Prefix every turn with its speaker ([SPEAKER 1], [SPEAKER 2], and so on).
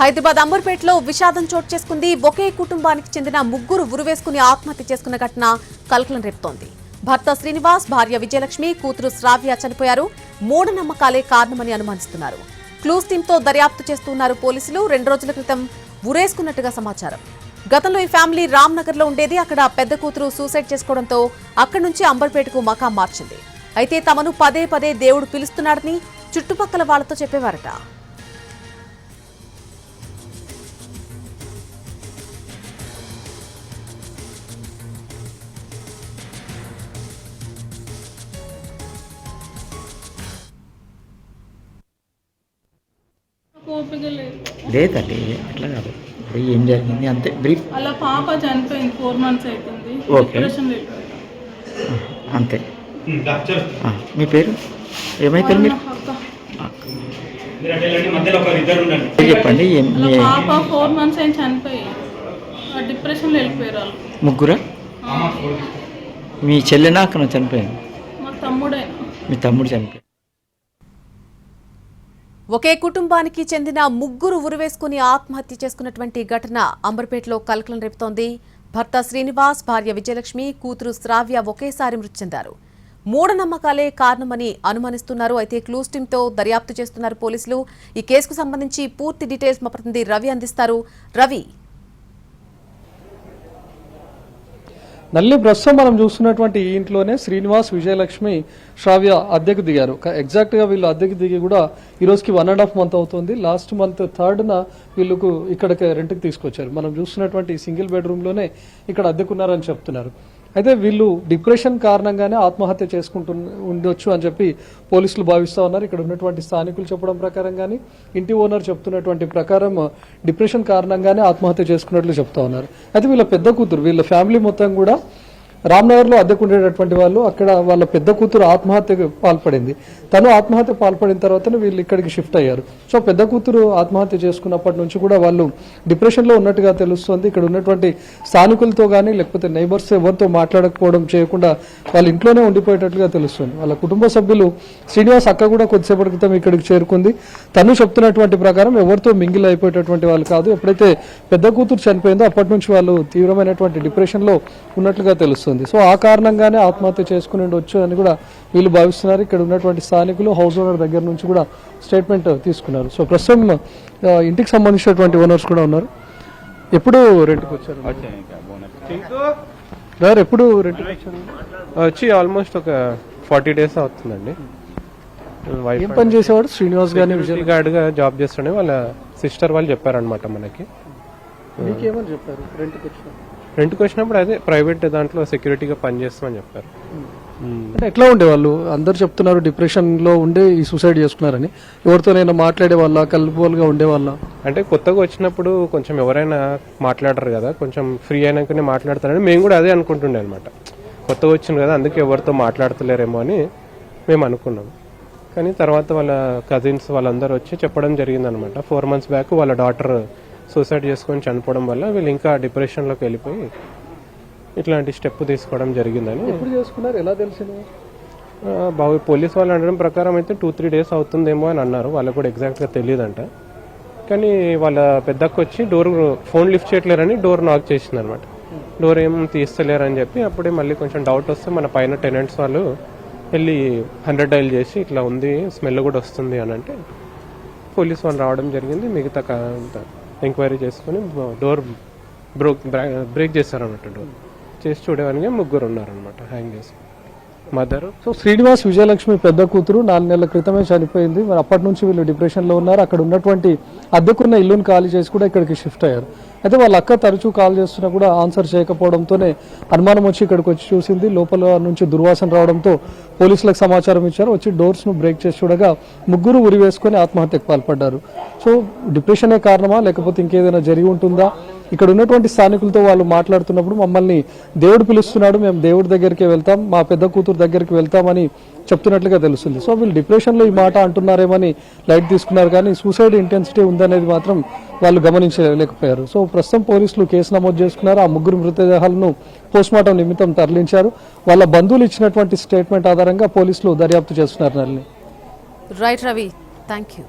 [SPEAKER 1] హైదరాబాద్ అంబర్పేటలో విషాదం చోటు చేసుకుంది. ఒకే కుటుంబానికి చెందిన ముగ్గురు ఉరివేసుకుని ఆత్మహత్య చేసుకున్న ఘటన కలకలం రేపుతోంది. భర్త శ్రీనివాస్, భార్య విజయలక్ష్మి, కూతురు శ్రావ్య చనిపోయారు. మూఢనమ్మకాలే కారణమని అనుమానిస్తున్నారు. క్లూస్ టీంతో దర్యాప్తు చేస్తున్నారు పోలీసులు. 2 రోజుల క్రితం ఉరేసుకున్నట్టుగా సమాచారం. గతంలో ఈ ఫ్యామిలీ రామ్నగర్ లో ఉండేది. అక్కడ పెద్ద కూతురు సూసైడ్ చేసుకోవడంతో అక్కడి నుంచి అంబర్పేటకు మకాం మార్చింది. అయితే తమను పదే పదే దేవుడు పిలుస్తున్నాడని చుట్టుపక్కల వాళ్లతో చెప్పేవారట.
[SPEAKER 2] లేదండి, అట్లా కాదు. ఏం జరిగింది అంతే బ్రీఫ్.
[SPEAKER 3] అలా పాప చనిపోయింది, 4 months అవుతుంది.
[SPEAKER 2] అంతే. మీ పేరు ఏమైతారు మీరు? చెప్పండి.
[SPEAKER 3] పాప 4 months అయిన చనిపోయి డిప్రెషన్లో వెళ్ళిపోయారు వాళ్ళు.
[SPEAKER 2] ముగ్గురా? మీ చెల్లెనా అక్కడ చనిపోయింది?
[SPEAKER 3] మా తమ్ముడే.
[SPEAKER 2] మీ తమ్ముడు చనిపోయింది.
[SPEAKER 1] ఒకే కుటుంబానికి చెందిన ముగ్గురు ఉరివేసుకుని ఆత్మహత్య చేసుకున్నటువంటి ఘటన అంబర్పేటలో కలకలం రేపుతోంది. భర్త శ్రీనివాస్, భార్య విజయలక్ష్మి, కూతురు శ్రావ్య ఒకేసారి మృతి చెందారు. మూఢనమ్మకాలే కారణమని అనుమానిస్తున్నారు. అయితే క్లూస్ టీంతో దర్యాప్తు చేస్తున్నారు పోలీసులు. ఈ కేసుకు సంబంధించి పూర్తి డీటెయిల్స్ మా ప్రతినిధి రవి అందిస్తారు. రవి,
[SPEAKER 4] నల్లి ప్రస్తుతం మనం చూస్తున్నటువంటి ఈ ఇంట్లోనే శ్రీనివాస్, విజయలక్ష్మి, శ్రావ్య అద్దెకు దిగారు. ఎగ్జాక్ట్గా వీళ్ళు అద్దెకు దిగి కూడా ఈ రోజుకి 1.5 month అవుతుంది. లాస్ట్ మంత్ 3rd వీళ్ళకు ఇక్కడికి రెంట్కి తీసుకొచ్చారు. మనం చూస్తున్నటువంటి సింగిల్ బెడ్రూమ్లోనే ఇక్కడ అద్దెకున్నారని చెప్తున్నారు. అయితే వీళ్ళు డిప్రెషన్ కారణంగానే ఆత్మహత్య చేసుకుంటూ ఉండొచ్చు అని చెప్పి పోలీసులు భావిస్తూ ఉన్నారు. ఇక్కడ ఉన్నటువంటి స్థానికులు చెప్పడం ప్రకారం కానీ, ఇంటి ఓనర్ చెప్తున్నటువంటి ప్రకారం డిప్రెషన్ కారణంగానే ఆత్మహత్య చేసుకున్నట్లు చెప్తా ఉన్నారు. అయితే వీళ్ళ పెద్ద కూతురు, వీళ్ళ ఫ్యామిలీ మొత్తం కూడా రామ్నగర్లో అద్దెకుండేటటువంటి వాళ్ళు. అక్కడ వాళ్ళ పెద్ద కూతురు ఆత్మహత్యకు పాల్పడింది. తను ఆత్మహత్య పాల్పడిన తర్వాతనే వీళ్ళు ఇక్కడికి షిఫ్ట్ అయ్యారు. సో పెద్ద కూతురు ఆత్మహత్య చేసుకున్నప్పటి నుంచి కూడా వాళ్ళు డిప్రెషన్లో ఉన్నట్టుగా తెలుస్తుంది. ఇక్కడ ఉన్నటువంటి స్థానికులతో కానీ లేకపోతే నైబర్స్ ఎవరితో మాట్లాడకపోవడం చేయకుండా వాళ్ళ ఇంట్లోనే ఉండిపోయేటట్లుగా తెలుస్తుంది. వాళ్ళ కుటుంబ సభ్యులు శ్రీనివాస్ అక్క కూడా కొద్దిసేపటి క్రితం ఇక్కడికి చేరుకుంది. తను చెప్తున్నటువంటి ప్రకారం ఎవరితో మింగిల్ అయిపోయేటటువంటి వాళ్ళు కాదు. ఎప్పుడైతే పెద్ద కూతురు చనిపోయిందో అప్పటి నుంచి వాళ్ళు తీవ్రమైనటువంటి డిప్రెషన్లో ఉన్నట్లుగా తెలుస్తుంది. సో ఆ కారణంగానే ఆత్మహత్య చేసుకుని ఉండొచ్చు అని కూడా వీళ్ళు భావిస్తున్నారు. ఇక్కడ ఉన్నటువంటి స్థానికులు హౌస్ ఓనర్ దగ్గర నుంచి కూడా స్టేట్మెంట్ తీసుకున్నారు. సో ప్రస్తుతం ఇంటికి సంబంధించినటువంటి ఓనర్స్ కూడా ఉన్నారు. ఎప్పుడు రెంట్కి వచ్చారు? ఎప్పుడు రెంట్కి వచ్చారు?
[SPEAKER 5] వచ్చి ఆల్మోస్ట్ ఒక 40 days అవుతుందండి.
[SPEAKER 4] ఏం పని చేసేవాడు శ్రీనివాస్ గారిని?
[SPEAKER 5] విజయ్ గార్డ్గా జాబ్ చేస్తుండే వాళ్ళ సిస్టర్ వాళ్ళు చెప్పారనమాట మనకి.
[SPEAKER 4] మీకేమని చెప్పారు రెంట్కి వచ్చిన?
[SPEAKER 5] రెంట్కి వచ్చినప్పుడు అదే ప్రైవేట్ దాంట్లో సెక్యూరిటీగా పనిచేస్తామని చెప్పారు.
[SPEAKER 4] అంటే ఎట్లా ఉండేవాళ్ళు? అందరు చెప్తున్నారు డిప్రెషన్లో ఉండే ఈ సూసైడ్ చేసుకున్నారని. ఎవరితోనైనా మాట్లాడే వాళ్ళ, కలుపుకోలుగా ఉండేవాళ్ళ?
[SPEAKER 5] అంటే కొత్తగా వచ్చినప్పుడు కొంచెం ఎవరైనా మాట్లాడరు కదా, కొంచెం ఫ్రీ అయినాకనే మాట్లాడతారని మేము కూడా అదే అనుకుంటుండే అనమాట. కొత్తగా వచ్చింది కదా, అందుకే ఎవరితో మాట్లాడతలేరేమో అని మేము అనుకున్నాం. కానీ తర్వాత వాళ్ళ కజిన్స్ వాళ్ళందరూ వచ్చి చెప్పడం జరిగిందనమాట. 4 months బ్యాక్ వాళ్ళ డాటర్ సూసైడ్ చేసుకొని చనిపోవడం వల్ల వీళ్ళు ఇంకా డిప్రెషన్లోకి వెళ్ళిపోయి ఇట్లాంటి స్టెప్ తీసుకోవడం జరిగిందని.
[SPEAKER 4] ఎప్పుడు చేసుకున్నారు? ఎలా తెలిసింది?
[SPEAKER 5] పోలీస్ వాళ్ళు అనడం ప్రకారం అయితే 2-3 days అవుతుందేమో అని అన్నారు. వాళ్ళకు కూడా ఎగ్జాక్ట్గా తెలియదంట. కానీ వాళ్ళ పెద్దకు వచ్చి ఫోన్ లిఫ్ట్ చేయట్లేరని డోర్ నాక్ చేసింది అనమాట. డోర్ ఏం తీస్తలేరని చెప్పి అప్పుడే మళ్ళీ కొంచెం డౌట్ వస్తే మన పైన టెనెంట్స్ వాళ్ళు వెళ్ళి 100 dial చేసి ఇట్లా ఉంది, స్మెల్ కూడా వస్తుంది అని అంటే పోలీస్ వాళ్ళు రావడం జరిగింది. మిగతా ఎంక్వైరీ చేసుకుని డోర్ బ్రేక్ చేశారన్నమాట. డోర్ చేసి చూడేవానికి 3 ఉన్నారనమాట హ్యాంగ్ చేసి. మదర్.
[SPEAKER 4] సో శ్రీనివాస్, విజయలక్ష్మి పెద్ద కూతురు 4 నెలల క్రితమే చనిపోయింది. మరి అప్పటి నుంచి వీళ్ళు డిప్రెషన్లో ఉన్నారు. అక్కడ ఉన్నటువంటి అద్దెకున్న ఇల్లును ఖాళీ చేసి కూడా ఇక్కడికి షిఫ్ట్ అయ్యారు. అయితే వాళ్ళ అక్క తరచూ కాల్ చేస్తున్నా కూడా ఆన్సర్ చేయకపోవడంతోనే అనుమానం వచ్చి ఇక్కడికి వచ్చి చూసింది. లోపల నుంచి దుర్వాసన రావడంతో పోలీసులకు సమాచారం ఇచ్చారు. వచ్చి డోర్స్ను బ్రేక్ చేసి చూడగా 3 ఉరి వేసుకొని ఆత్మహత్యకు పాల్పడ్డారు. సో డిప్రెషనే కారణమా లేకపోతే ఇంకేదైనా జరిగి ఉంటుందా? ఇక్కడ ఉన్నటువంటి స్థానికులతో వాళ్ళు మాట్లాడుతున్నప్పుడు మమ్మల్ని దేవుడు పిలుస్తున్నాడు, మేము దేవుడి దగ్గరికి వెళ్తాం, మా పెద్ద కూతురు దగ్గరికి వెళ్తామని చెప్తున్నట్లుగా తెలుస్తుంది. సో వీళ్ళు డిప్రెషన్లో ఈ మాట అంటున్నారేమని లైట్ తీసుకున్నారు, కానీ సూసైడ్ ఇంటెన్సిటీ ఉందనేది మాత్రం వాళ్ళు గమనించలేకపోయారు. సో ప్రస్తుతం పోలీసులు కేసు నమోదు చేసుకున్నారు. ఆ 3 మృతదేహాలను పోస్ట్మార్టం నిమిత్తం తరలించారు. వాళ్ళ బంధువులు ఇచ్చినటువంటి స్టేట్మెంట్ ఆధారంగా పోలీసులు దర్యాప్తు చేస్తున్నారు.
[SPEAKER 1] Right Ravi, thank you.